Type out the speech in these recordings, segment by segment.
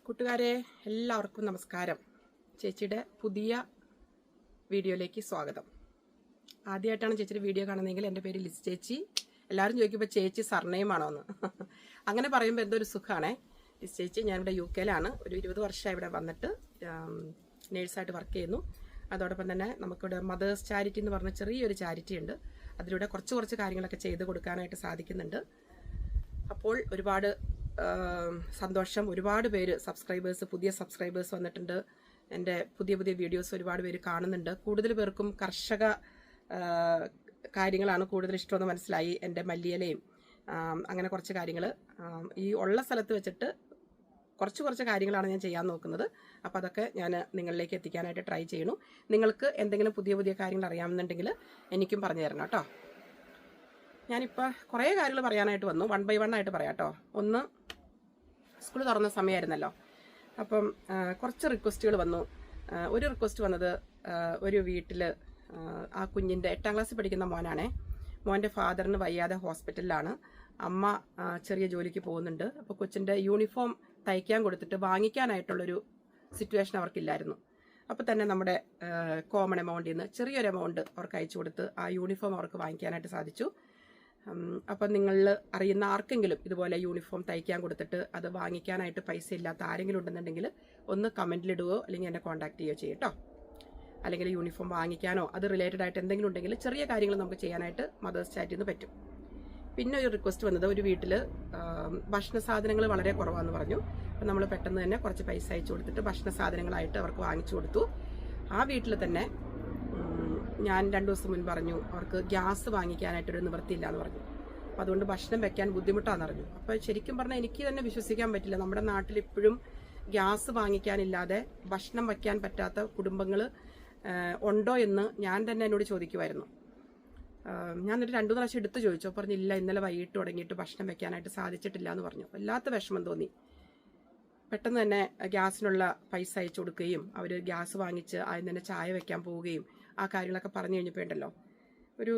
കൂട്ടുകാരെ എല്ലാവർക്കും നമസ്കാരം. ചേച്ചിയുടെ പുതിയ വീഡിയോയിലേക്ക് സ്വാഗതം. ആദ്യമായിട്ടാണ് ചേച്ചിയുടെ വീഡിയോ കാണുന്നതെങ്കിൽ എൻ്റെ പേര് ലിസ് ചേച്ചി. എല്ലാവരും ചോദിക്കുമ്പോൾ ചേച്ചി സർനെയിമാണോ എന്ന്. അങ്ങനെ പറയുമ്പോൾ എന്തൊരു സുഖമാണേ. ലിസ് ചേച്ചി, ഞാനിവിടെ UK-ലാണ്. ഒരു 20 വർഷമായി ഇവിടെ വന്നിട്ട് നേഴ്സായിട്ട് വർക്ക് ചെയ്യുന്നു. അതോടൊപ്പം തന്നെ നമുക്കിവിടെ മദേഴ്സ് ചാരിറ്റി എന്ന് പറഞ്ഞ ചെറിയൊരു ചാരിറ്റി ഉണ്ട്. അതിലൂടെ കുറച്ച് കാര്യങ്ങളൊക്കെ ചെയ്ത് കൊടുക്കാനായിട്ട് സാധിക്കുന്നുണ്ട്. അപ്പോൾ ഒരുപാട് സന്തോഷം. ഒരുപാട് പേര് പുതിയ സബ്സ്ക്രൈബേഴ്സ് വന്നിട്ടുണ്ട്. എൻ്റെ പുതിയ വീഡിയോസ് ഒരുപാട് പേര് കാണുന്നുണ്ട്. കൂടുതൽ പേർക്കും കർഷക കാര്യങ്ങളാണ് കൂടുതൽ ഇഷ്ടമെന്ന് മനസ്സിലായി. എൻ്റെ മല്ലിയിലയും അങ്ങനെ കുറച്ച് കാര്യങ്ങൾ ഈ ഉള്ള സ്ഥലത്ത് വെച്ചിട്ട് കുറച്ച് കാര്യങ്ങളാണ് ഞാൻ ചെയ്യാൻ നോക്കുന്നത്. അപ്പോൾ അതൊക്കെ ഞാൻ നിങ്ങളിലേക്ക് എത്തിക്കാനായിട്ട് ട്രൈ ചെയ്യണു. നിങ്ങൾക്ക് എന്തെങ്കിലും പുതിയ കാര്യങ്ങൾ അറിയാമെന്നുണ്ടെങ്കിൽ എനിക്കും പറഞ്ഞു തരണം കേട്ടോ. ഞാനിപ്പോൾ കുറേ കാര്യങ്ങൾ പറയാനായിട്ട് വന്നു. 1 by 1 ആയിട്ട് പറയാം കേട്ടോ. ഒന്ന്, സ്കൂൾ തുറന്ന സമയമായിരുന്നല്ലോ. അപ്പം കുറച്ച് റിക്വസ്റ്റുകൾ വന്നു. ഒരു റിക്വസ്റ്റ് വന്നത്, ഒരു വീട്ടിൽ ആ കുഞ്ഞിൻ്റെ 8ാം ക്ലാസ്സിൽ പഠിക്കുന്ന മോനാണേ. മോൻ്റെ ഫാദറിന് വയ്യാതെ ഹോസ്പിറ്റലിലാണ്. അമ്മ ചെറിയ ജോലിക്ക് പോകുന്നുണ്ട്. അപ്പോൾ കൊച്ചിൻ്റെ യൂണിഫോം തയ്ക്കാൻ കൊടുത്തിട്ട് വാങ്ങിക്കാനായിട്ടുള്ളൊരു സിറ്റുവേഷൻ അവർക്കില്ലായിരുന്നു. അപ്പോൾ തന്നെ നമ്മുടെ കോമൺ എമൗണ്ടിൽ നിന്ന് ചെറിയൊരു എമൗണ്ട് അവർക്ക് അയച്ചു കൊടുത്ത് ആ യൂണിഫോം അവർക്ക് വാങ്ങിക്കാനായിട്ട് സാധിച്ചു. അപ്പം നിങ്ങളിൽ അറിയുന്ന ആർക്കെങ്കിലും ഇതുപോലെ യൂണിഫോം തയ്ക്കാൻ കൊടുത്തിട്ട് അത് വാങ്ങിക്കാനായിട്ട് പൈസ ഇല്ലാത്ത ആരെങ്കിലും ഉണ്ടെന്നുണ്ടെങ്കിൽ ഒന്ന് കമൻറ്റിലിടുകയോ അല്ലെങ്കിൽ എന്നെ കോൺടാക്ട് ചെയ്യുകയോ ചെയ്യട്ടോ. അല്ലെങ്കിൽ യൂണിഫോം വാങ്ങിക്കാനോ അത് റിലേറ്റഡ് ആയിട്ട് എന്തെങ്കിലും ഉണ്ടെങ്കിൽ ചെറിയ കാര്യങ്ങൾ നമുക്ക് ചെയ്യാനായിട്ട് മദേഴ്സ് ചാറ്റിൽ നിന്ന് പറ്റും. പിന്നെ ഒരു റിക്വസ്റ്റ് വന്നത്, ഒരു വീട്ടിൽ ഭക്ഷണ സാധനങ്ങൾ വളരെ കുറവാന്ന് പറഞ്ഞു. അപ്പം നമ്മൾ പെട്ടെന്ന് തന്നെ കുറച്ച് പൈസ അയച്ചു കൊടുത്തിട്ട് ഭക്ഷണ സാധനങ്ങളായിട്ട് അവർക്ക് വാങ്ങിച്ചു കൊടുത്തു. ആ വീട്ടിൽ തന്നെ ഞാൻ 2 ദിവസം മുൻപ് പറഞ്ഞു അവർക്ക് ഗ്യാസ് വാങ്ങിക്കാനായിട്ടൊരു നിവൃത്തിയില്ല എന്ന് പറഞ്ഞു. അപ്പം അതുകൊണ്ട് ഭക്ഷണം വെക്കാൻ ബുദ്ധിമുട്ടാണെന്ന് പറഞ്ഞു. അപ്പോൾ ശരിക്കും പറഞ്ഞാൽ എനിക്ക് തന്നെ വിശ്വസിക്കാൻ പറ്റില്ല. നമ്മുടെ നാട്ടിൽ ഇപ്പോഴും ഗ്യാസ് വാങ്ങിക്കാനില്ലാതെ ഭക്ഷണം വയ്ക്കാൻ പറ്റാത്ത കുടുംബങ്ങൾ ഉണ്ടോ എന്ന് ഞാൻ തന്നെ എന്നോട് ചോദിക്കുമായിരുന്നു. ഞാൻ എന്നിട്ട് 2 പ്രാവശ്യം എടുത്ത് ചോദിച്ചു. പറഞ്ഞില്ല, ഇന്നലെ വൈകിട്ട് തുടങ്ങിയിട്ട് ഭക്ഷണം വെക്കാനായിട്ട് സാധിച്ചിട്ടില്ല എന്ന് പറഞ്ഞു. വല്ലാത്ത വിഷമം തോന്നി. പെട്ടെന്ന് തന്നെ ഗ്യാസിനുള്ള പൈസ അയച്ചു കൊടുക്കുകയും അവർ ഗ്യാസ് വാങ്ങിച്ച് അതിന് തന്നെ ചായ വെക്കാൻ പോവുകയും ആ കാര്യങ്ങളൊക്കെ പറഞ്ഞു കഴിഞ്ഞപ്പോൾ ഉണ്ടല്ലോ, ഒരു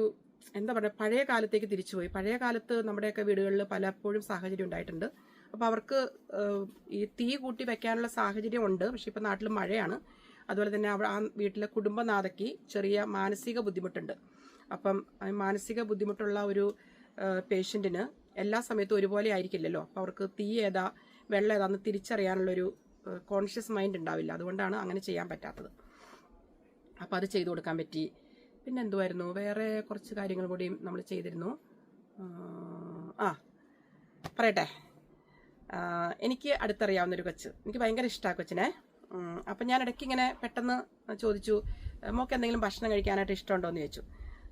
എന്താ പറയുക, പഴയ കാലത്തേക്ക് തിരിച്ചുപോയി. പഴയ കാലത്ത് നമ്മുടെയൊക്കെ വീടുകളിൽ പലപ്പോഴും സാഹചര്യം ഉണ്ടായിട്ടുണ്ട്. അപ്പോൾ അവർക്ക് ഈ തീ കൂട്ടി വെക്കാനുള്ള സാഹചര്യം ഉണ്ട്. പക്ഷെ ഇപ്പം നാട്ടിൽ മഴയാണ്. അതുപോലെ തന്നെ ആ വീട്ടിലെ കുടുംബനാഥയ്ക്ക് ചെറിയ മാനസിക ബുദ്ധിമുട്ടുണ്ട്. അപ്പം മാനസിക ബുദ്ധിമുട്ടുള്ള ഒരു പേഷ്യൻറ്റിന് എല്ലാ സമയത്തും ഒരുപോലെ ആയിരിക്കില്ലല്ലോ. അപ്പോൾ അവർക്ക് തീ ഏതാ വെള്ളം ഏതാന്ന് തിരിച്ചറിയാനുള്ളൊരു കോൺഷ്യസ് മൈൻഡ് ഉണ്ടാവില്ല. അതുകൊണ്ടാണ് അങ്ങനെ ചെയ്യാൻ പറ്റാത്തത്. അപ്പോൾ അത് ചെയ്തു കൊടുക്കാൻ പറ്റി. പിന്നെ എന്തുമായിരുന്നു, വേറെ കുറച്ച് കാര്യങ്ങൾ കൂടിയും നമ്മൾ ചെയ്തിരുന്നു. പറയട്ടെ. എനിക്ക് അടുത്തറിയാവുന്നൊരു കൊച്ച്, എനിക്ക് ഭയങ്കര ഇഷ്ടമാണ് കൊച്ചിനെ. അപ്പം ഞാൻ ഇടയ്ക്ക് ഇങ്ങനെ പെട്ടെന്ന് ചോദിച്ചു, മോക്ക് എന്തെങ്കിലും ഭക്ഷണം കഴിക്കാനായിട്ട് ഇഷ്ടമുണ്ടോ എന്ന് ചോദിച്ചു.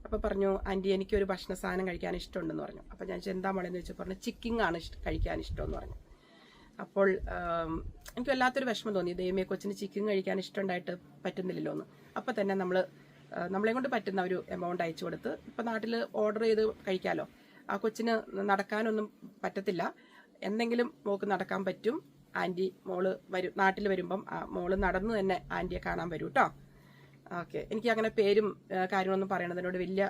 അപ്പോൾ പറഞ്ഞു, ആൻറ്റി എനിക്കൊരു ഭക്ഷണ സാധനം കഴിക്കാൻ ഇഷ്ടമുണ്ടെന്ന് പറഞ്ഞു. അപ്പോൾ ഞാൻ എന്താ മോളെന്ന് ചോദിച്ചു. പറഞ്ഞു, ചിക്കിങ് ആണ് കഴിക്കാൻ ഇഷ്ടമെന്ന് പറഞ്ഞു. അപ്പോൾ എനിക്ക് വല്ലാത്തൊരു വിഷമം തോന്നി. ദൈവമേ, കൊച്ചിന് ചിക്കൻ കഴിക്കാൻ ഇഷ്ടമുണ്ടായിട്ട് പറ്റുന്നില്ലല്ലോ എന്ന്. അപ്പോൾ തന്നെ നമ്മളെ കൊണ്ട് പറ്റുന്ന ഒരു എമൗണ്ട് അയച്ചു കൊടുത്ത്, ഇപ്പം നാട്ടിൽ ഓർഡർ ചെയ്ത് കഴിക്കാമല്ലോ. ആ കൊച്ചിന് നടക്കാനൊന്നും പറ്റത്തില്ല. എന്തെങ്കിലും മോൾക്ക് നടക്കാൻ പറ്റും. ആൻറ്റി നാട്ടിൽ വരുമ്പം മോള് നടന്ന് തന്നെ ആൻറ്റിയെ കാണാൻ വരൂ കേട്ടോ. ഓക്കെ. എനിക്ക് അങ്ങനെ പേരും കാര്യങ്ങളൊന്നും പറയണതിനോട് വലിയ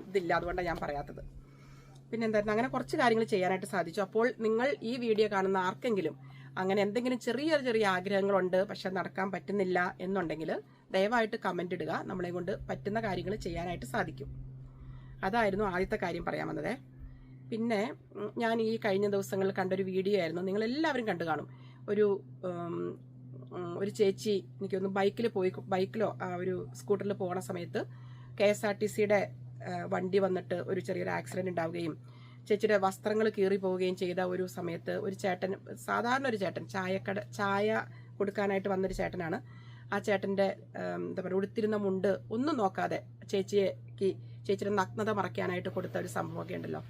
ഇതില്ല. അതുകൊണ്ടാണ് ഞാൻ പറയാത്തത്. പിന്നെ എന്തായിരുന്നു, അങ്ങനെ കുറച്ച് കാര്യങ്ങൾ ചെയ്യാനായിട്ട് സാധിച്ചു. അപ്പോൾ നിങ്ങൾ ഈ വീഡിയോ കാണുന്ന ആർക്കെങ്കിലും അങ്ങനെ എന്തെങ്കിലും ചെറിയ ആഗ്രഹങ്ങളുണ്ട് പക്ഷെ നടക്കാൻ പറ്റുന്നില്ല എന്നുണ്ടെങ്കിൽ ദയവായിട്ട് കമൻ്റ് ഇടുക. നമ്മളെ കൊണ്ട് പറ്റുന്ന കാര്യങ്ങൾ ചെയ്യാനായിട്ട് സാധിക്കും. അതായിരുന്നു ആദ്യത്തെ കാര്യം പറയാൻ വന്നത്. പിന്നെ ഞാൻ ഈ കഴിഞ്ഞ ദിവസങ്ങളിൽ കണ്ടൊരു വീഡിയോ ആയിരുന്നു, നിങ്ങളെല്ലാവരും കണ്ടു കാണും. ഒരു ചേച്ചി എനിക്കൊന്ന് ബൈക്കിലോ ഒരു സ്കൂട്ടറിൽ പോകുന്ന സമയത്ത് KSRTCയുടെ വണ്ടി വന്നിട്ട് ഒരു ചെറിയൊരു ആക്സിഡന്റ് ഉണ്ടാവുകയും ചേച്ചിയുടെ വസ്ത്രങ്ങൾ കീറി പോവുകയും ചെയ്ത ഒരു സമയത്ത് ഒരു ചേട്ടൻ, സാധാരണ ഒരു ചേട്ടൻ, ചായ കൊടുക്കാനായിട്ട് വന്നൊരു ചേട്ടനാണ്. ആ ചേട്ടൻ്റെ എന്താ പറയുക, ഉടുത്തിരുന്ന മുണ്ട് ഒന്നും നോക്കാതെ ചേച്ചിയുടെ നഗ്നത മറയ്ക്കാനായിട്ട് കൊടുത്ത ഒരു സംഭവമൊക്കെ ഉണ്ടല്ലോ.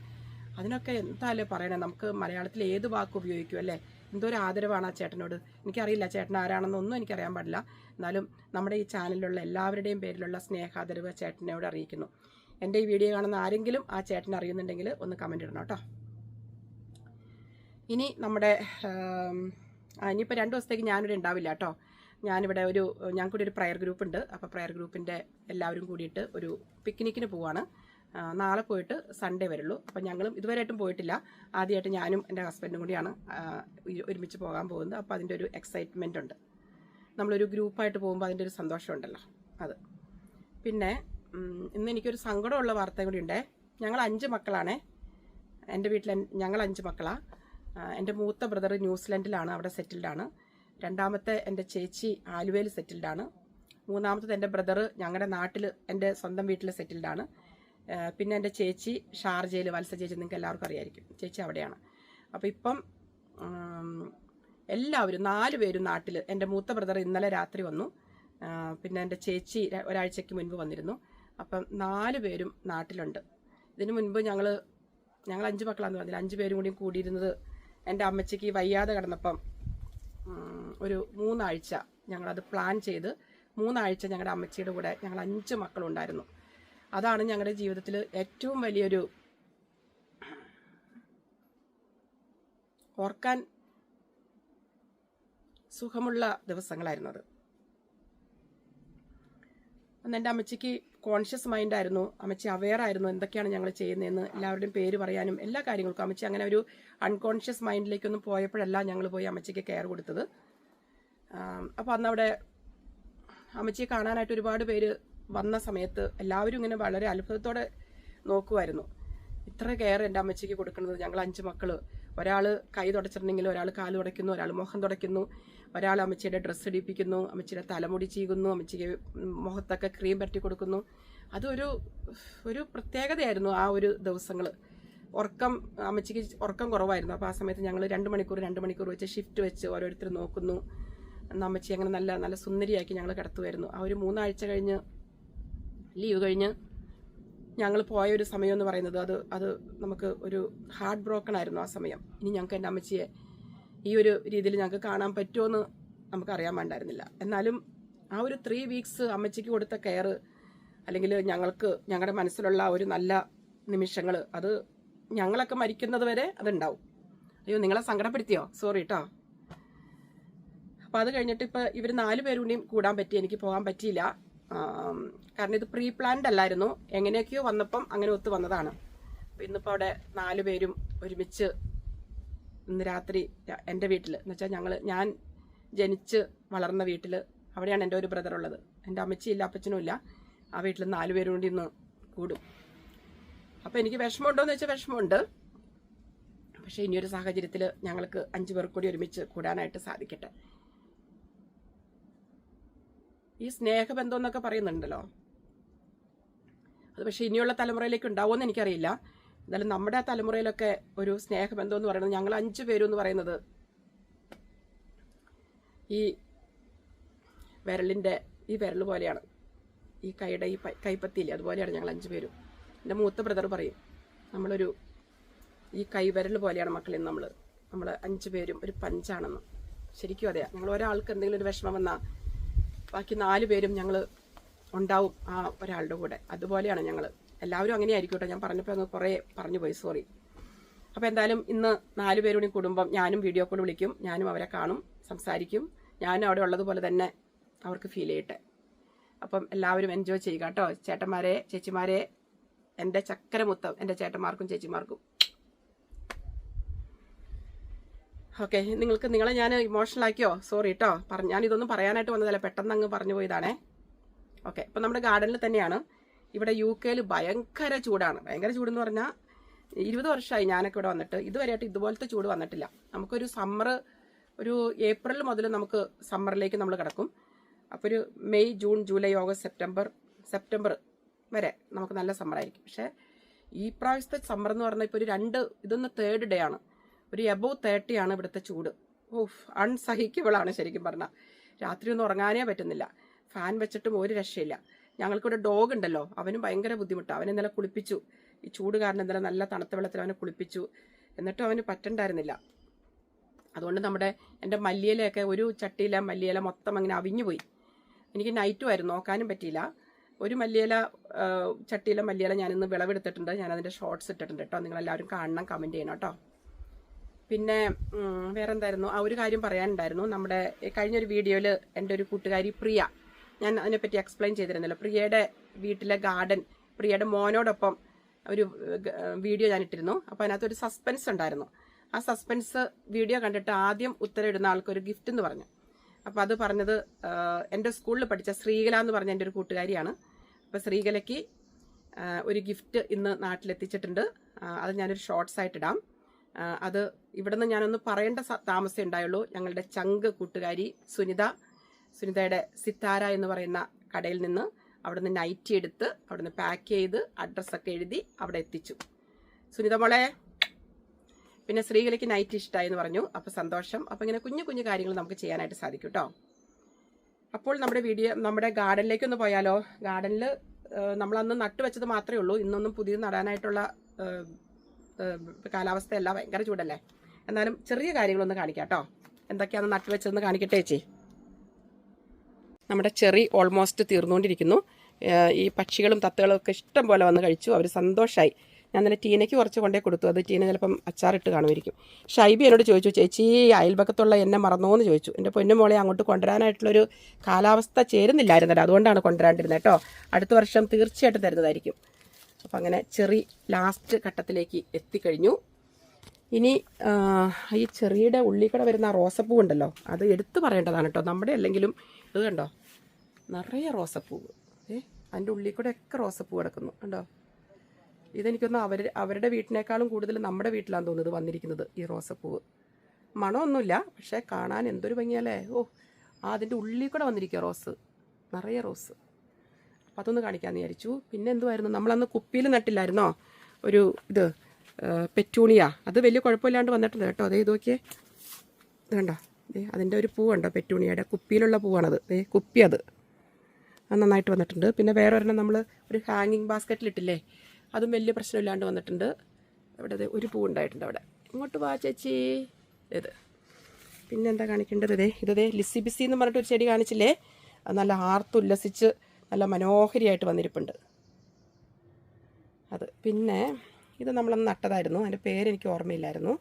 അതിനൊക്കെ എന്തായാലും പറയണേ, നമുക്ക് മലയാളത്തിൽ ഏത് വാക്ക് ഉപയോഗിക്കും അല്ലേ. എന്തോ ഒരു ആദരവാണ് ആ ചേട്ടനോട്. എനിക്കറിയില്ല ചേട്ടൻ ആരാണെന്നൊന്നും എനിക്കറിയാൻ പാടില്ല. എന്നാലും നമ്മുടെ ഈ ചാനലിലുള്ള എല്ലാവരുടെയും പേരിലുള്ള സ്നേഹാദരവ് ചേട്ടനോട് അറിയിക്കുന്നു. എൻ്റെ ഈ വീഡിയോ കാണുന്ന ആരെങ്കിലും ആ ചേട്ടനെ അറിയുന്നുണ്ടെങ്കിൽ ഒന്ന് കമൻ്റ് ഇടണം കേട്ടോ. ഇനി നമ്മുടെ ഇനിയിപ്പോൾ 2 ദിവസത്തേക്ക് ഞാനിവിടെ ഉണ്ടാവില്ല കേട്ടോ. ഞങ്ങൾക്കൂടി ഒരു പ്രയർ ഗ്രൂപ്പ് ഉണ്ട്. അപ്പോൾ പ്രയർ ഗ്രൂപ്പിൻ്റെ എല്ലാവരും കൂടിയിട്ട് ഒരു പിക്നിക്കിന് പോവാണ്. നാളെ പോയിട്ട് സൺഡേ വരുള്ളൂ. അപ്പം ഞങ്ങളും ഇതുവരെയായിട്ടും പോയിട്ടില്ല. ആദ്യമായിട്ട് ഞാനും എൻ്റെ ഹസ്ബൻഡും കൂടിയാണ് ഒരുമിച്ച് പോകാൻ പോകുന്നത്. അപ്പോൾ അതിൻ്റെ ഒരു എക്സൈറ്റ്മെൻ്റ് ഉണ്ട്. നമ്മളൊരു ഗ്രൂപ്പായിട്ട് പോകുമ്പോൾ അതിൻ്റെ ഒരു സന്തോഷമുണ്ടല്ലോ അത്. പിന്നെ ഇന്ന് എനിക്കൊരു സങ്കടമുള്ള വാർത്തയും കൂടി ഉണ്ടേ. ഞങ്ങൾ 5 മക്കളാണേ. എൻ്റെ വീട്ടിൽ ഞങ്ങൾ 5 മക്കളാണ്. എൻ്റെ മൂത്ത ബ്രദർ ന്യൂസിലൻഡിലാണ്, അവിടെ സെറ്റിൽഡാണ്. രണ്ടാമത്തെ എൻ്റെ ചേച്ചി ആലുവയിൽ സെറ്റിൽഡാണ്. മൂന്നാമത്തത് എൻ്റെ ബ്രദർ ഞങ്ങളുടെ നാട്ടിൽ എൻ്റെ സ്വന്തം വീട്ടിൽ സെറ്റിൽഡാണ്. പിന്നെ എൻ്റെ ചേച്ചി ഷാർജയിൽ, വത്സ ചേച്ചി നിങ്ങൾക്ക് എല്ലാവർക്കും അറിയായിരിക്കും, ചേച്ചി അവിടെയാണ്. അപ്പോൾ ഇപ്പം എല്ലാവരും 4 പേരും നാട്ടിൽ. എൻ്റെ മൂത്ത ബ്രദർ ഇന്നലെ രാത്രി വന്നു. പിന്നെ എൻ്റെ ചേച്ചി ഒരാഴ്ചയ്ക്ക് മുൻപ് വന്നിരുന്നു. അപ്പം 4 പേരും നാട്ടിലുണ്ട്. ഇതിനു മുൻപ് ഞങ്ങൾ 5 മക്കളാന്ന് പറഞ്ഞില്ല, 5 പേരും കൂടി കൂടിയിരുന്നത് എൻ്റെ അമ്മച്ചിക്ക് വയ്യാതെ കിടന്നപ്പം ഒരു 3 ആഴ്ച ഞങ്ങളത് പ്ലാൻ ചെയ്ത് 3 ആഴ്ച ഞങ്ങളുടെ അമ്മച്ചിയുടെ കൂടെ ഞങ്ങൾ 5 മക്കളുണ്ടായിരുന്നു. അതാണ് ഞങ്ങളുടെ ജീവിതത്തിൽ ഏറ്റവും വലിയൊരു ഓർക്കാൻ സുഖമുള്ള ദിവസങ്ങളായിരുന്നു അത്. അന്ന് എൻ്റെ അമ്മച്ചിക്ക് കോൺഷ്യസ് മൈൻഡായിരുന്നു. അമ്മച്ചി അവെയർ ആയിരുന്നു എന്തൊക്കെയാണ് ഞങ്ങൾ ചെയ്യുന്നതെന്ന്. എല്ലാവരുടെയും പേര് പറയാനും എല്ലാ കാര്യങ്ങൾക്കും അമ്മച്ചി അങ്ങനെ ഒരു അൺകോൺഷ്യസ് മൈൻഡിലേക്കൊന്നും പോയപ്പോഴല്ല ഞങ്ങൾ പോയി അമ്മച്ചിക്ക് കെയർ കൊടുത്തത്. അപ്പോൾ അന്നവിടെ അമ്മച്ചിയെ കാണാനായിട്ട് ഒരുപാട് പേര് വന്ന സമയത്ത് എല്ലാവരും ഇങ്ങനെ വളരെ അത്ഭുതത്തോടെ നോക്കുമായിരുന്നു. ഇത്ര കെയർ എൻ്റെ അമ്മച്ചിക്ക് കൊടുക്കുന്നത്. ഞങ്ങൾ 5 മക്കൾ, ഒരാൾ കൈ തുടച്ചിട്ടുണ്ടെങ്കിൽ ഒരാൾ കാല് തുടയ്ക്കുന്നു, ഒരാൾ മുഖം തുടയ്ക്കുന്നു, ഒരാൾ അമ്മച്ചിയുടെ ഡ്രസ്സ് ഇടിപ്പിക്കുന്നു, അമ്മച്ചിയുടെ തലമുടി ചീകുന്നു, അമ്മച്ചിക്ക് മുഖത്തൊക്കെ ക്രീം പരട്ടി കൊടുക്കുന്നു. അതൊരു പ്രത്യേകതയായിരുന്നു ആ ഒരു ദിവസങ്ങൾ. അമ്മച്ചിക്ക് ഉറക്കം കുറവായിരുന്നു. അപ്പോൾ ആ സമയത്ത് ഞങ്ങൾ 2 മണിക്കൂർ വെച്ച് ഷിഫ്റ്റ് വെച്ച് ഓരോരുത്തർ നോക്കുന്നു. അമ്മച്ചി അങ്ങനെ നല്ല നല്ല സുന്ദരിയാക്കി ഞങ്ങൾ കിടത്തുമായിരുന്നു. ആ ഒരു 3 ആഴ്ച കഴിഞ്ഞ് ലീവ് കഴിഞ്ഞ് ഞങ്ങൾ പോയ ഒരു സമയം എന്ന് പറയുന്നത് അത് നമുക്ക് ഒരു ഹാർട്ട് ബ്രോക്കൺ ആയിരുന്നു ആ സമയം. ഇനി ഞങ്ങൾക്ക് എൻ്റെ അമ്മച്ചിയെ ഈ ഒരു രീതിയിൽ ഞങ്ങൾക്ക് കാണാൻ പറ്റുമോയെന്ന് നമുക്കറിയാൻ വേണ്ടായിരുന്നില്ല. എന്നാലും ആ ഒരു 3 വീക്സ് അമ്മച്ചിക്ക് കൊടുത്ത കെയർ, അല്ലെങ്കിൽ ഞങ്ങളുടെ മനസ്സിലുള്ള ഒരു നല്ല നിമിഷങ്ങൾ, അത് ഞങ്ങളൊക്കെ മരിക്കുന്നത് വരെ അതുണ്ടാവും. അയ്യോ, നിങ്ങളെ സങ്കടപ്പെടുത്തിയോ? സോറി കേട്ടോ. അപ്പോൾ അത് കഴിഞ്ഞിട്ട് ഇപ്പോൾ ഇവർ 4 പേരും കൂടിയും കൂടാൻ പറ്റി. എനിക്ക് പോകാൻ പറ്റിയില്ല. കാരണം ഇത് പ്രീ പ്ലാൻഡ് അല്ലായിരുന്നു. എങ്ങനെയൊക്കെയോ വന്നപ്പം അങ്ങനെ ഒത്തു വന്നതാണ്. അപ്പോൾ ഇന്നിപ്പോൾ അവിടെ 4 പേരും ഒരുമിച്ച് ഇന്ന് രാത്രി എൻ്റെ വീട്ടിൽ എന്ന് വെച്ചാൽ ഞാൻ ജനിച്ച് വളർന്ന വീട്ടിൽ അവിടെയാണ് എൻ്റെ ഒരു ബ്രദർ ഉള്ളത്. എൻ്റെ അമ്മച്ചിയില്ല, അപ്പച്ചനും ഇല്ല. ആ വീട്ടിൽ 4 പേരും കൂടി ഇന്ന് കൂടും. അപ്പോൾ എനിക്ക് വിഷമമുണ്ടോയെന്ന് വെച്ചാൽ വിഷമമുണ്ട്. പക്ഷേ ഇനിയൊരു സാഹചര്യത്തിൽ ഞങ്ങൾക്ക് 5 പേർക്ക് കൂടി ഒരുമിച്ച് കൂടാനായിട്ട് സാധിക്കട്ടെ. ഈ സ്നേഹബന്ധം എന്നൊക്കെ പറയുന്നുണ്ടല്ലോ, അത് പക്ഷേ ഇനിയുള്ള തലമുറയിലേക്ക് ഉണ്ടാവുമെന്ന് എനിക്കറിയില്ല. എന്തായാലും നമ്മുടെ ആ തലമുറയിലൊക്കെ ഒരു സ്നേഹബന്ധം എന്ന് പറയുന്നത്, ഞങ്ങൾ 5 പേരും എന്ന് പറയുന്നത് ഈ വിരൽ പോലെയാണ്. ഈ കൈയുടെ ഈ കൈപ്പത്തിയില്ലേ, അതുപോലെയാണ് ഞങ്ങൾ 5 പേരും. എൻ്റെ മൂത്ത ബ്രദർ പറയും ഈ കൈവിരൽ പോലെയാണ് മക്കളിൽ നമ്മൾ 5 പേരും ഒരു പഞ്ചാണെന്ന്. ശരിക്കും അതെയാ. ഞങ്ങൾ ഒരാൾക്ക് എന്തെങ്കിലും ഒരു വിഷമം വന്നാൽ ബാക്കി 4 പേരും ഞങ്ങൾ ഉണ്ടാവും ആ ഒരാളുടെ കൂടെ. അതുപോലെയാണ് ഞങ്ങൾ എല്ലാവരും. അങ്ങനെ ആയിരിക്കും കേട്ടോ. ഞാൻ പറഞ്ഞപ്പോൾ അങ്ങ് കുറേ പറഞ്ഞു പോയി, സോറി. അപ്പോൾ എന്തായാലും ഇന്ന് 4 പേരും കൂടി കുടുംബം ഞാനും വീഡിയോ കോൾ വിളിക്കും. ഞാനും അവരെ കാണും, സംസാരിക്കും. ഞാനും അവിടെ ഉള്ളതുപോലെ തന്നെ അവർക്ക് ഫീൽ ചെയ്യട്ടെ. അപ്പം എല്ലാവരും എൻജോയ് ചെയ്യുക കേട്ടോ. ചേട്ടന്മാരെ, ചേച്ചിമാരെ, എൻ്റെ ചക്കരമുത്തം എൻ്റെ ചേട്ടന്മാർക്കും ചേച്ചിമാർക്കും. ഓക്കെ, നിങ്ങളെ ഞാൻ ഇമോഷണൽ ആക്കിയോ? സോറി കേട്ടോ. ഞാനിതൊന്നും പറയാനായിട്ട് വന്നതല്ല, പെട്ടെന്ന് അങ്ങ് പറഞ്ഞു പോയതാണേ. ഓക്കെ, ഇപ്പം നമ്മുടെ ഗാർഡനിൽ തന്നെയാണ്. ഇവിടെ UK ഭയങ്കര ചൂടാണ്. ഭയങ്കര ചൂടെന്ന് പറഞ്ഞാൽ 20 വർഷമായി ഞാനൊക്കെ ഇവിടെ വന്നിട്ട് ഇതുവരെയായിട്ട് ഇതുപോലത്തെ ചൂട് വന്നിട്ടില്ല. നമുക്കൊരു സമ്മർ, ഒരു ഏപ്രിൽ മുതൽ നമുക്ക് സമ്മറിലേക്ക് നമ്മൾ കിടക്കും. അപ്പോൾ ഒരു May, June, July, August, September വരെ നമുക്ക് നല്ല സമ്മറായിരിക്കും. പക്ഷേ ഈ പ്രാവശ്യത്തെ സമ്മർ എന്ന് പറഞ്ഞാൽ ഇപ്പോൾ ഇതൊന്ന് 3rd ഡേ ആണ്. ഒരു എബവ് 30 ആണ് ഇവിടുത്തെ ചൂട്. അൺസഹിക്കബിളാണ് ശരിക്കും പറഞ്ഞാൽ. രാത്രി ഒന്നും ഉറങ്ങാനേ പറ്റുന്നില്ല. ഫാൻ വെച്ചിട്ടും ഒരു രക്ഷയില്ല. ഞങ്ങൾക്കിവിടെ ഡോഗ് ഉണ്ടല്ലോ, അവനും ഭയങ്കര ബുദ്ധിമുട്ടാണ്. അവനെ ഇന്നലെ കുളിപ്പിച്ചു. ഈ ചൂട് കാരണം ഇന്നലെ നല്ല തണുത്ത വെള്ളത്തിൽ അവനെ കുളിപ്പിച്ചു. എന്നിട്ടും അവന് പറ്റണ്ടായിരുന്നില്ല. അതുകൊണ്ട് എൻ്റെ മല്ലിയിലയൊക്കെ ഒരു ചട്ടിയില മല്ലിയില മൊത്തം അങ്ങനെ അവിഞ്ഞു പോയി. എനിക്ക് നൈറ്റും ആയിരുന്നു, നോക്കാനും പറ്റിയില്ല. ഒരു ചട്ടിയിലെ മല്ലിയില ഞാനിന്ന് വിളവെടുത്തിട്ടുണ്ട്. ഞാനതിൻ്റെ ഷോർട്സ് ഇട്ടിട്ടുണ്ട് കേട്ടോ. നിങ്ങളെല്ലാവരും കാണണം, കമൻറ്റ് ചെയ്യണം കേട്ടോ. പിന്നെ വേറെ എന്തായിരുന്നു, ഒരു കാര്യം പറയാനുണ്ടായിരുന്നു. നമ്മുടെ കഴിഞ്ഞൊരു വീഡിയോയിൽ എൻ്റെ ഒരു കൂട്ടുകാരി പ്രിയ, ഞാൻ അതിനെപ്പറ്റി എക്സ്പ്ലെയിൻ ചെയ്തിരുന്നല്ലോ. പ്രിയയുടെ വീട്ടിലെ ഗാർഡൻ പ്രിയയുടെ മോനോടൊപ്പം ഒരു വീഡിയോ ഞാൻ ഇട്ടിരുന്നു. അപ്പോൾ അതിനകത്തൊരു സസ്പെൻസ് ഉണ്ടായിരുന്നു. ആ സസ്പെൻസ് വീഡിയോ കണ്ടിട്ട് ആദ്യം ഉത്തരം ഇടുന്ന ആൾക്കൊരു ഗിഫ്റ്റ് എന്ന് പറഞ്ഞു. അപ്പോൾ അത് പറഞ്ഞത് എൻ്റെ സ്കൂളിൽ പഠിച്ച ശ്രീകല എന്ന് പറഞ്ഞ എൻ്റെ ഒരു കൂട്ടുകാരിയാണ്. അപ്പോൾ ശ്രീകലയ്ക്ക് ഒരു ഗിഫ്റ്റ് ഇന്ന് നാട്ടിലെത്തിച്ചിട്ടുണ്ട്. അത് ഞാനൊരു ഷോർട്സ് ആയിട്ട് ഇടാം. അത് ഇവിടെ നിന്ന് ഞാനൊന്ന് പറയേണ്ട താമസം ഉണ്ടായുള്ളൂ. ഞങ്ങളുടെ ചങ്ക് കൂട്ടുകാരി സുനിതയുടെ സിത്താര എന്ന് പറയുന്ന കടയിൽ നിന്ന് അവിടെ നിന്ന് നൈറ്റി എടുത്ത് അവിടെ നിന്ന് പാക്ക് ചെയ്ത് അഡ്രസ്സൊക്കെ എഴുതി അവിടെ എത്തിച്ചു. സുനിത മോളെ, പിന്നെ ശ്രീകലയ്ക്ക് നൈറ്റി ഇഷ്ടമായി എന്ന് പറഞ്ഞു. അപ്പോൾ സന്തോഷം. അപ്പോൾ ഇങ്ങനെ കുഞ്ഞു കുഞ്ഞു കാര്യങ്ങൾ നമുക്ക് ചെയ്യാനായിട്ട് സാധിക്കും കേട്ടോ. അപ്പോൾ നമ്മുടെ ഗാർഡനിലേക്കൊന്ന് പോയാലോ? ഗാർഡനിൽ നമ്മളന്ന് നട്ടുവെച്ചത് മാത്രമേ ഉള്ളൂ. ഇന്നൊന്നും പുതിയത് നടാനായിട്ടുള്ള കാലാവസ്ഥയല്ല, ഭയങ്കര ചൂടല്ലേ. എന്നാലും ചെറിയ കാര്യങ്ങളൊന്ന് കാണിക്കാം കേട്ടോ. എന്തൊക്കെയാണെന്ന് നട്ടുവെച്ചതെന്ന് കാണിക്കട്ടെ ചേച്ചി. നമ്മുടെ ചെറി ഓൾമോസ്റ്റ് തീർന്നുകൊണ്ടിരിക്കുന്നു. ഈ പക്ഷികളും തത്തകളും ഒക്കെ ഇഷ്ടം പോലെ വന്ന് കഴിച്ചു. അവർ സന്തോഷമായി. ഞാൻ തന്നെ ടീനയ്ക്ക് കുറച്ച് കൊണ്ടേ കൊടുത്തു. അത് ടീന ചിലപ്പം അച്ചാറിട്ട് കാണുമായിരിക്കും. ഷൈബി എന്നോട് ചോദിച്ചു, ചേച്ചി അയൽപക്കത്തുള്ള എന്നെ മറന്നോ എന്ന് ചോദിച്ചു. എൻ്റെ പൊന്നുമോളെ അങ്ങോട്ട് കൊണ്ടുവരാനായിട്ടുള്ളൊരു കാലാവസ്ഥ ചേരുന്നില്ലായിരുന്നല്ലോ, അതുകൊണ്ടാണ് കൊണ്ടുവരാണ്ടിരുന്നത് കേട്ടോ. അടുത്ത വർഷം തീർച്ചയായിട്ടും തരുന്നതായിരിക്കും. അപ്പം അങ്ങനെ ചെറി ലാസ്റ്റ് ഘട്ടത്തിലേക്ക് എത്തിക്കഴിഞ്ഞു. ഇനി ഈ ചെറിയുടെ ഉള്ളിക്കട വരുന്ന റോസപ്പൂ ഉണ്ടല്ലോ, അത് എടുത്തു പറയേണ്ടതാണ് കേട്ടോ. നമ്മുടെ അല്ലെങ്കിലും ഇത് കണ്ടോ, നിറയെ റോസപ്പൂവ്. അതിൻ്റെ ഉള്ളിൽ കൂടെ ഒക്കെ റോസപ്പൂ കിടക്കുന്നു കണ്ടോ. ഇതെനിക്കൊന്ന് അവരുടെ വീട്ടിനേക്കാളും കൂടുതൽ നമ്മുടെ വീട്ടിലാന്ന് തോന്നുന്നത് വന്നിരിക്കുന്നത് ഈ റോസപ്പൂവ്. മണമൊന്നുമില്ല, പക്ഷേ കാണാൻ എന്തൊരു ഭംഗിയല്ലേ. അതിൻ്റെ ഉള്ളിൽ കൂടെ വന്നിരിക്കുക റോസ്, നിറയെ റോസ്. അപ്പം അതൊന്ന് കാണിക്കാമെന്ന് വിചാരിച്ചു. പിന്നെ എന്തുമായിരുന്നു, നമ്മളന്ന് കുപ്പിയിൽ നട്ടില്ലായിരുന്നോ ഒരു ഇത് പെറ്റൂണിയ. അത് വലിയ കുഴപ്പമില്ലാണ്ട് വന്നിട്ടുണ്ട് കേട്ടോ. അതേ ഇത് നോക്കിയേ, ഇത് കണ്ടോ, അതിൻ്റെ ഒരു പൂവുണ്ടോ പെറ്റൂണിയയുടെ, കുപ്പിയിലുള്ള പൂവാണത്. കുപ്പി അത് നന്നായിട്ട് വന്നിട്ടുണ്ട്. പിന്നെ വേറെ ഒരെണ്ണം നമ്മൾ ഒരു ഹാങ്ങിങ് ബാസ്ക്കറ്റിലിട്ടില്ലേ, അതും വലിയ പ്രശ്നമില്ലാണ്ട് വന്നിട്ടുണ്ട്. അവിടെ ഒരു പൂ ഉണ്ടായിട്ടുണ്ട് അവിടെ. ഇങ്ങോട്ട് വാ ചേച്ചി. ഇത് പിന്നെ എന്താ കാണിക്കേണ്ടത്? ഇതേ ലിസി ബിസി എന്ന് പറഞ്ഞിട്ടൊരു ചെടി കാണിച്ചില്ലേ, അത് നല്ല ആർത്തുല്ലസിച്ച് നല്ല മനോഹരിയായിട്ട് വന്നിരിപ്പുണ്ട് അത്. പിന്നെ ഇത് നമ്മളന്ന് നട്ടതായിരുന്നു, അതിൻ്റെ പേരെനിക്ക് ഓർമ്മയില്ലായിരുന്നു.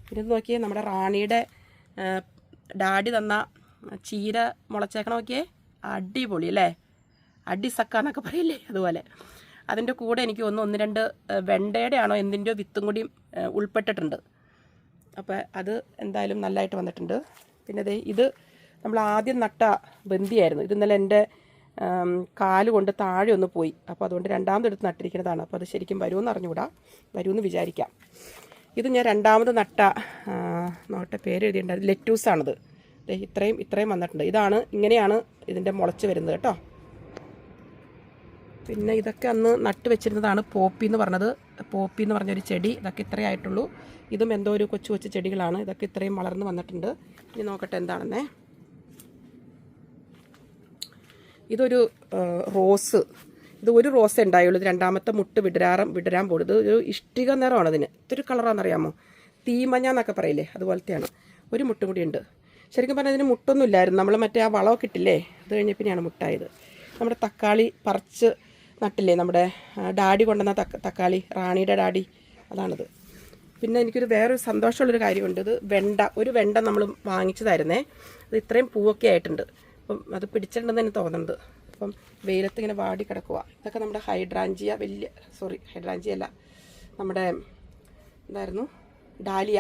പിന്നെ ഇത് നോക്കിയേ, നമ്മുടെ റാണിയുടെ ഡാഡി തന്ന ചീര മുളച്ചേക്കണം നോക്കിയേ, അടിപൊളി അല്ലേ, അടിസക്ക എന്നൊക്കെ പറയില്ലേ, അതുപോലെ. അതിൻ്റെ കൂടെ എനിക്ക് ഒന്ന് രണ്ട് വെണ്ടയുടെ ആണോ എന്തിൻ്റെയോ വിത്തും കൂടി ഉൾപ്പെട്ടിട്ടുണ്ട്. അപ്പോൾ അത് എന്തായാലും നല്ലതായിട്ട് വന്നിട്ടുണ്ട്. പിന്നെ ഇത് നമ്മൾ ആദ്യം നട്ട ബന്ദിയായിരുന്നു. ഇത് ഇന്നലെ എൻ്റെ കാല് കൊണ്ട് താഴെ ഒന്ന് പോയി. അപ്പോൾ അതുകൊണ്ട് രണ്ടാമതെടുത്ത് നട്ടിരിക്കുന്നതാണ്. അപ്പോൾ അത് ശരിക്കും വരുമെന്ന് അറിഞ്ഞുകൂടാ, വരുമെന്ന് വിചാരിക്കാം. ഇത് ഞാൻ രണ്ടാമത് നട്ട നോട്ടെ പേരെഴുതിയിട്ടുണ്ട്, ലെറ്റൂസാണിത്. ഇത്രയും വന്നിട്ടുണ്ട്. ഇങ്ങനെയാണ് ഇതിൻ്റെ മുളച്ച് വരുന്നത് കേട്ടോ. പിന്നെ ഇതൊക്കെ അന്ന് നട്ട് വെച്ചിരുന്നതാണ് പോപ്പി എന്ന് പറഞ്ഞൊരു ചെടി. ഇതൊക്കെ ഇത്രയേ ആയിട്ടുള്ളൂ. ഇതും എന്തോ ഒരു കൊച്ചു കൊച്ചു ചെടികളാണ്. ഇതൊക്കെ ഇത്രയും വളർന്ന് വന്നിട്ടുണ്ട്. ഇനി നോക്കട്ടെ എന്താണെന്നേ. ഇതൊരു റോസ്. ഇത് ഒരു റോസ് ഉണ്ടായുള്ളൂ. ഇത് രണ്ടാമത്തെ മുട്ട് വിടരാൻ പോകും. ഇത് ഒരു ഇഷ്ടിക നിറമാണ്. ഇതിന് ഇതൊരു കളറാണെന്നറിയാമോ, തീമഞ്ഞ എന്നൊക്കെ പറയില്ലേ, അതുപോലത്തെയാണ്. ഒരു മുട്ടും കൂടി ഉണ്ട്. ശരിക്കും പറഞ്ഞാൽ ഇതിന് മുട്ടൊന്നും ഇല്ലായിരുന്നു. നമ്മൾ മറ്റേ ആ വളമൊക്കെ ഇട്ടില്ലേ, അത് കഴിഞ്ഞ പിന്നെയാണ് മുട്ടായത്. നമ്മുടെ തക്കാളി പറിച്ച് നട്ടില്ലേ, നമ്മുടെ ഡാഡി കൊണ്ടുവന്ന തക്കാളി, റാണിയുടെ ഡാഡി, അതാണിത്. പിന്നെ എനിക്കൊരു വേറൊരു സന്തോഷമുള്ളൊരു കാര്യമുണ്ട്. ഇത് ഒരു വെണ്ട നമ്മൾ വാങ്ങിച്ചതായിരുന്നേ. അത് ഇത്രയും പൂവൊക്കെ ആയിട്ടുണ്ട്. അപ്പം അത് പിടിച്ചിട്ടുണ്ടെന്ന് എനിക്ക് തോന്നുന്നുണ്ട്. അപ്പം വെയിലത്ത് ഇങ്ങനെ വാടി കിടക്കുക. ഇതൊക്കെ നമ്മുടെ ഹൈഡ്രാഞ്ചിയ, ഹൈഡ്രാഞ്ചിയ അല്ല, നമ്മുടെ എന്തായിരുന്നു, ഡാലിയ,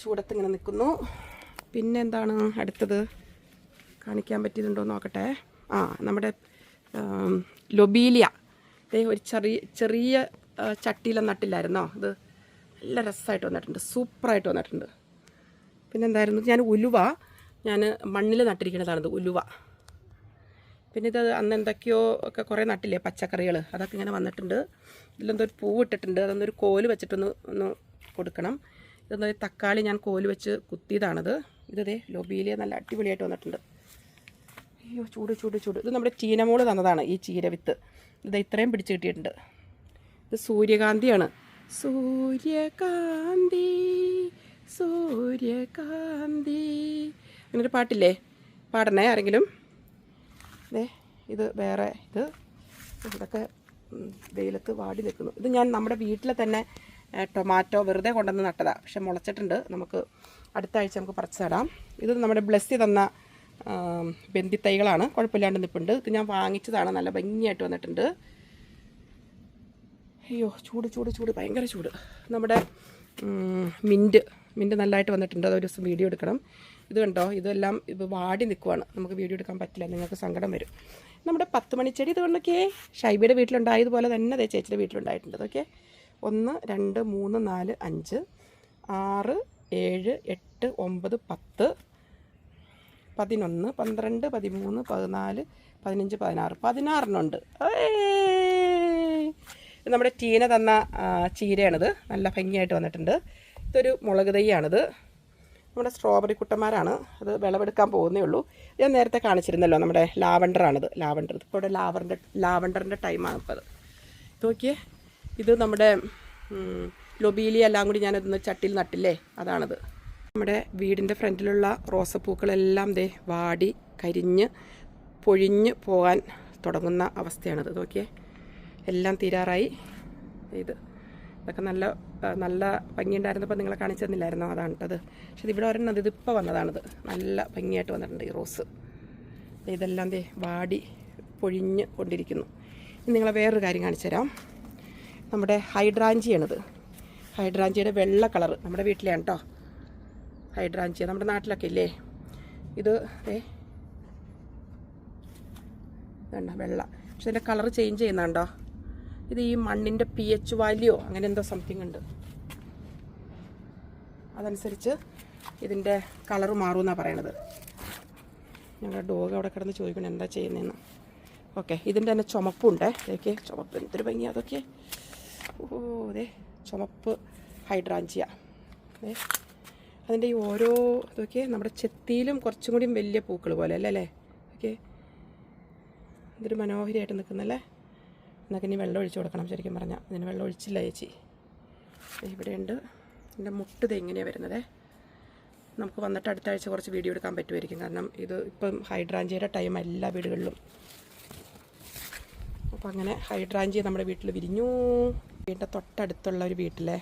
ചൂടത്ത് ഇങ്ങനെ നിൽക്കുന്നു. പിന്നെ എന്താണ് അടുത്തത് കാണിക്കാൻ പറ്റിയതുണ്ടോ നോക്കട്ടെ. നമ്മുടെ ലൊബീലിയ. ഒരു ചെറിയ ചട്ടിയിലും നട്ടില്ലായിരുന്നോ, അത് നല്ല രസമായിട്ട് വന്നിട്ടുണ്ട്, സൂപ്പറായിട്ട് വന്നിട്ടുണ്ട്. പിന്നെ എന്തായിരുന്നു, ഞാൻ മണ്ണിൽ നട്ടിരിക്കുന്നതാണിത്, ഉലുവ. പിന്നെ ഇത് അന്ന് എന്തൊക്കെയോ ഒക്കെ കുറേ നട്ടില്ലേ പച്ചക്കറികൾ, അതൊക്കെ ഇങ്ങനെ വന്നിട്ടുണ്ട്. ഇതിലെന്തോ ഒരു പൂവ് ഇട്ടിട്ടുണ്ട്, അതൊന്നൊരു കോല് വെച്ചിട്ടൊന്ന് കൊടുക്കണം. ഇതെന്തോ തക്കാളി ഞാൻ കോല് വെച്ച് കുത്തിയതാണത്. ഇതേ ലൊബീലിയ നല്ല അടിപൊളിയായിട്ട് വന്നിട്ടുണ്ട്. അയ്യോ ചൂട്. ഇത് നമ്മുടെ ടീനമോള് തന്നതാണ് ഈ ചീരവിത്ത്. ഇത് ഇത്രയും പിടിച്ച് കിട്ടിയിട്ടുണ്ട്. ഇത് സൂര്യകാന്തിയാണ്. സൂര്യകാന്തി അങ്ങനൊരു പാട്ടില്ലേ, പാടണേ ആരെങ്കിലും. ഇത് വേറെ ഇതൊക്കെ വെയിലത്ത് വാടി നിൽക്കുന്നു. ഇത് ഞാൻ നമ്മുടെ വീട്ടിലെ തന്നെ ടൊമാറ്റോ വെറുതെ കൊണ്ടുവന്ന് നട്ടതാണ്, പക്ഷെ മുളച്ചിട്ടുണ്ട്. നമുക്ക് അടുത്ത ആഴ്ച നമുക്ക് പറിച്ച് നടാം. ഇത് നമ്മുടെ ബ്ലെസ്സി തന്ന ബന്ദിത്തൈകളാണ്, കുഴപ്പമില്ലാണ്ട് നിൽപ്പുണ്ട്. ഇത് ഞാൻ വാങ്ങിച്ചതാണ്, നല്ല ഭംഗിയായിട്ട് വന്നിട്ടുണ്ട്. അയ്യോ ചൂട് ചൂട് ചൂട് ഭയങ്കര ചൂട്. നമ്മുടെ മിൻറ്റ് നല്ലതായിട്ട് വന്നിട്ടുണ്ട്. അതൊരു ദിവസം വീഡിയോ എടുക്കണം. ഇത് കണ്ടോ, ഇതെല്ലാം ഇത് വാടി നിൽക്കുവാണ്. നമുക്ക് വീഡിയോ എടുക്കാൻ പറ്റില്ല, നിങ്ങൾക്ക് സങ്കടം വരും. നമ്മുടെ 10 മണിച്ചെടി ഇത് കൊണ്ടൊക്കെ ഷൈബയുടെ വീട്ടിലുണ്ടായതുപോലെ തന്നെ അതേ ചേച്ചിയുടെ വീട്ടിലുണ്ടായിട്ടുണ്ട്. അതൊക്കെ 1 2 3 4 5 6 7 8 9 10 11 12 13 14 15 16 16 നമ്മുടെ ടീന തന്ന ചീരയാണിത്. നല്ല ഭംഗിയായിട്ട് വന്നിട്ടുണ്ട്. ഇതൊരു മുളക് തൈയാണിത്. നമ്മുടെ സ്ട്രോബെറി കുട്ടന്മാരാണ്. അത് വിളവെടുക്കാൻ പോകുന്നേ ഉള്ളൂ. ഞാൻ നേരത്തെ കാണിച്ചിരുന്നല്ലോ, നമ്മുടെ ലാവണ്ടറാണിത്. ലാവണ്ടർ ഇപ്പോൾ ഇവിടെ ലാവണ്ടറിൻ്റെ ടൈമാണ് ഇപ്പോൾ അത്. നോക്കിയേ, ഇത് നമ്മുടെ ലൊബീലിയ എല്ലാം കൂടി ഞാനതൊന്ന് ചട്ടിയിൽ നട്ടില്ലേ, അതാണിത്. നമ്മുടെ വീടിൻ്റെ ഫ്രണ്ടിലുള്ള റോസപ്പൂക്കളെല്ലാം ദേ വാടി കരിഞ്ഞ് പൊഴിഞ്ഞ് പോകാൻ തുടങ്ങുന്ന അവസ്ഥയാണിത്. നോക്കിയേ, എല്ലാം തീരാറായി. ഇതൊക്കെ നല്ല നല്ല ഭംഗിയുണ്ടായിരുന്നപ്പോൾ നിങ്ങളെ കാണിച്ചു തന്നില്ലായിരുന്നോ, അതാണ് കേട്ടത്. പക്ഷേ ഇവിടെ ഒരെണ്ണം ഇതിപ്പോൾ വന്നതാണിത്. നല്ല ഭംഗിയായിട്ട് വന്നിട്ടുണ്ട് ഈ റോസ്. ഇതെല്ലാം ദേ വാടി പൊഴിഞ്ഞ് കൊണ്ടിരിക്കുന്നു. ഇനി നിങ്ങളെ വേറൊരു കാര്യം കാണിച്ചു തരാം. നമ്മുടെ ഹൈഡ്രാഞ്ചിയാണിത്. ഹൈഡ്രാഞ്ചിയുടെ വെള്ള കളറ് നമ്മുടെ വീട്ടിലെയാണ് കേട്ടോ. ഹൈഡ്രാഞ്ചിയ നമ്മുടെ നാട്ടിലൊക്കെ ഇല്ലേ, ഇത് വേണ്ട വെള്ള. പക്ഷെ ഇതിൻ്റെ കളറ് ചേഞ്ച് ചെയ്യുന്നുണ്ടോ? ഇത് ഈ മണ്ണിൻ്റെ pH വാല്യൂ അങ്ങനെ എന്തോ സംതിങ് ഉണ്ട്, അതനുസരിച്ച് ഇതിൻ്റെ കളറ് മാറുമെന്നാണ് പറയണത്. ഞങ്ങളുടെ ഡോഗ് അവിടെ കിടന്ന് ചോദിക്കണം എന്താ ചെയ്യുന്നതെന്ന്. ഓക്കെ, ഇതിൻ്റെ തന്നെ ചുമപ്പുണ്ടേ. ഇതൊക്കെ ചുമപ്പ് എന്തൊരു ഭംഗിയാണ് അതൊക്കെ. ഓ അതെ, ചുമപ്പ് ഹൈഡ്രാഞ്ചിയ. അതിൻ്റെ ഈ ഓരോ ഇതൊക്കെ നമ്മുടെ ചെത്തിയിലും കുറച്ചും കൂടി വലിയ പൂക്കൾ പോലെ അല്ലേ. ഓക്കെ, ഇതൊരു മനോഹരിയായിട്ട് നിൽക്കുന്നല്ലേ. എന്നൊക്കെ ഇനി വെള്ളം ഒഴിച്ച് കൊടുക്കണം. ശരിക്കും പറഞ്ഞാൽ ഇതിന് വെള്ളം ഒഴിച്ചില്ല ചേച്ചി. ഇവിടെയുണ്ട്. ഇതിൻ്റെ മുട്ട് എങ്ങനെയാണ് വരുന്നത്. നമുക്ക് വന്നിട്ട് അടുത്ത ആഴ്ച കുറച്ച് വീഡിയോ എടുക്കാൻ പറ്റുമായിരിക്കും. കാരണം ഇത് ഇപ്പം ഹൈഡ്രാഞ്ചിയുടെ ടൈം എല്ലാ വീടുകളിലും. അപ്പം അങ്ങനെ ഹൈഡ്രാഞ്ചി നമ്മുടെ വീട്ടിൽ വിരിഞ്ഞു. വീടിൻ്റെ തൊട്ടടുത്തുള്ള ഒരു വീട്ടിലെ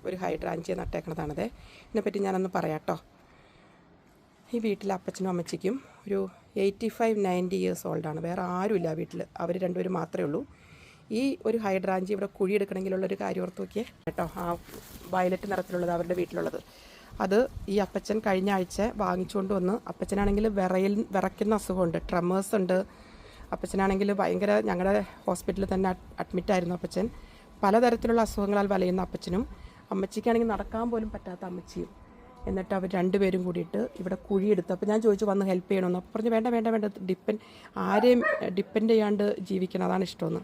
ഒരു ഹൈഡ്രാഞ്ചിയ നട്ടേക്കണതാണത്. ഇതിനെപ്പറ്റി ഞാനൊന്ന് പറയാം കേട്ടോ. ഈ വീട്ടിലെ അപ്പച്ചനും അമ്മച്ചിക്കും ഒരു 85-90 ഇയേഴ്സ് ഓൾഡാണ്. വേറെ ആരുമില്ല വീട്ടിൽ, അവർ രണ്ടുപേരും മാത്രമേ ഉള്ളൂ. ഈ ഒരു ഹൈഡ്രാഞ്ചി ഇവിടെ കുഴിയെടുക്കണമെങ്കിലുള്ളൊരു കാര്യം ഓർത്ത് നോക്കിയേ കേട്ടോ. ആ വയലറ്റ് നിറത്തിലുള്ളത് അവരുടെ വീട്ടിലുള്ളത്. അത് ഈ അപ്പച്ചൻ കഴിഞ്ഞ ആഴ്ച വാങ്ങിച്ചുകൊണ്ട് വന്ന്, അപ്പച്ചനാണെങ്കിൽ വിറയ്ക്കുന്ന അസുഖമുണ്ട്, ട്രമേഴ്സ് ഉണ്ട്. അപ്പച്ചനാണെങ്കിൽ ഭയങ്കര, ഞങ്ങളുടെ ഹോസ്പിറ്റലിൽ തന്നെ അഡ്മിറ്റായിരുന്നു അപ്പച്ചൻ. പലതരത്തിലുള്ള അസുഖങ്ങളാൽ വലയുന്ന അപ്പച്ചനും, അമ്മച്ചിക്കാണെങ്കിൽ നടക്കാൻ പോലും പറ്റാത്ത അമ്മച്ചിയും. എന്നിട്ട് അവർ രണ്ടുപേരും കൂടിയിട്ട് ഇവിടെ കുഴിയെടുത്തു. അപ്പോൾ ഞാൻ ചോദിച്ചു വന്ന് ഹെൽപ്പ് ചെയ്യണമെന്ന്. അപ്പോൾ പറഞ്ഞു വേണ്ട വേണ്ട വേണ്ട, ആരെയും ഡിപ്പെൻഡ് ചെയ്യാണ്ട് ജീവിക്കണം, അതാണ് ഇഷ്ടമെന്ന്.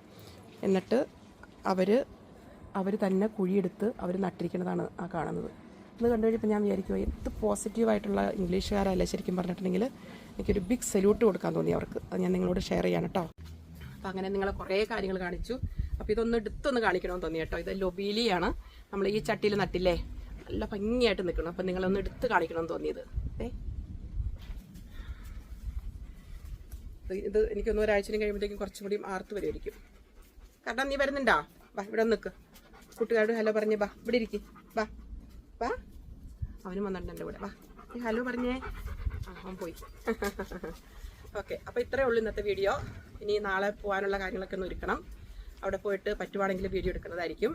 എന്നിട്ട് അവർ തന്നെ കുഴിയെടുത്ത് അവർ നട്ടിരിക്കുന്നതാണ് ആ കാണുന്നത്. അത് കണ്ടു കഴിഞ്ഞപ്പോൾ ഞാൻ വിചാരിക്കുക എന്ത് പോസിറ്റീവായിട്ടുള്ള ഇംഗ്ലീഷുകാരല്ലേ ശരിക്കും പറഞ്ഞിട്ടുണ്ടെങ്കിൽ. എനിക്കൊരു ബിഗ് സല്യൂട്ട് കൊടുക്കാൻ തോന്നി അവർക്ക്. അത് ഞാൻ നിങ്ങളോട് ഷെയർ ചെയ്യാൻ കേട്ടോ. അപ്പോൾ അങ്ങനെ നിങ്ങളെ കുറേ കാര്യങ്ങൾ കാണിച്ചു. അപ്പോൾ ഇതൊന്ന് എടുത്തൊന്ന് കാണിക്കണമെന്ന് തോന്നി കേട്ടോ. ഇത് ലൊബീലിയാണ്. നമ്മൾ ഈ ചട്ടിയിൽ നട്ടില്ലേ, നല്ല ഭംഗിയായിട്ട് നിൽക്കണം. അപ്പം നിങ്ങളൊന്ന് എടുത്ത് കാണിക്കണമെന്ന് തോന്നിയത്. ഇത് എനിക്കൊന്ന് ഒരാഴ്ചയും കഴിയുമ്പോഴത്തേക്കും കുറച്ചും കൂടി ആർത്ത് വരുമായിരിക്കും. കാരണം നീ വരുന്നുണ്ടാ, വാ ഇവിടെ നിൽക്ക്. കൂട്ടുകാരോട് ഹലോ പറഞ്ഞേ, വാ ഇവിടെ ഇരിക്കും, വാ വാ. അവനും വന്നിട്ടുണ്ട് എൻ്റെ കൂടെ, വാ നീ ഹലോ പറഞ്ഞേ. അവൻ പോയി. ഓക്കെ, അപ്പോൾ ഇത്രയേ ഉള്ളൂ ഇന്നത്തെ വീഡിയോ. ഇനി നാളെ പോകാനുള്ള കാര്യങ്ങളൊക്കെ ഒന്ന് ഒരുക്കണം. അവിടെ പോയിട്ട് പറ്റുവാണെങ്കിൽ വീഡിയോ എടുക്കുന്നതായിരിക്കും.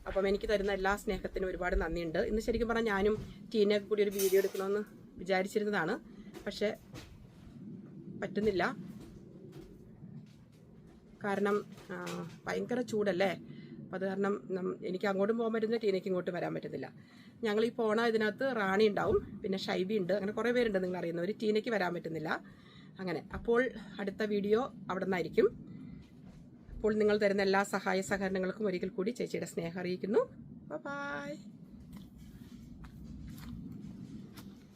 അപ്പം എനിക്ക് തരുന്ന എല്ലാ സ്നേഹത്തിനും ഒരുപാട് നന്ദിയുണ്ട്. ഇന്ന് ശരിക്കും പറഞ്ഞാൽ ഞാനും ടീനൊക്കെ കൂടി ഒരു വീഡിയോ എടുക്കണമെന്ന് വിചാരിച്ചിരുന്നതാണ്. പക്ഷേ പറ്റുന്നില്ല. കാരണം ഭയങ്കര ചൂടല്ലേ. അപ്പം അത് കാരണം എനിക്ക് അങ്ങോട്ടും പോകാൻ പറ്റുന്നില്ല, ടീനയ്ക്ക് ഇങ്ങോട്ടും വരാൻ പറ്റുന്നില്ല. ഞങ്ങൾ ഈ പോണ ഇതിനകത്ത് റാണി ഉണ്ടാവും, പിന്നെ ഷൈബി ഉണ്ട്, അങ്ങനെ കുറേ പേരുണ്ട് നിങ്ങൾ അറിയുന്നവർ. ടീനയ്ക്ക് വരാൻ പറ്റുന്നില്ല. അങ്ങനെ അപ്പോൾ അടുത്ത വീഡിയോ അവിടെ നിന്നായിരിക്കും. അപ്പോൾ നിങ്ങൾ തരുന്ന എല്ലാ സഹായ സഹകരണങ്ങൾക്കും ഒരിക്കൽ കൂടി ചേച്ചിയുടെ സ്നേഹം അറിയിക്കുന്നു. ബൈ.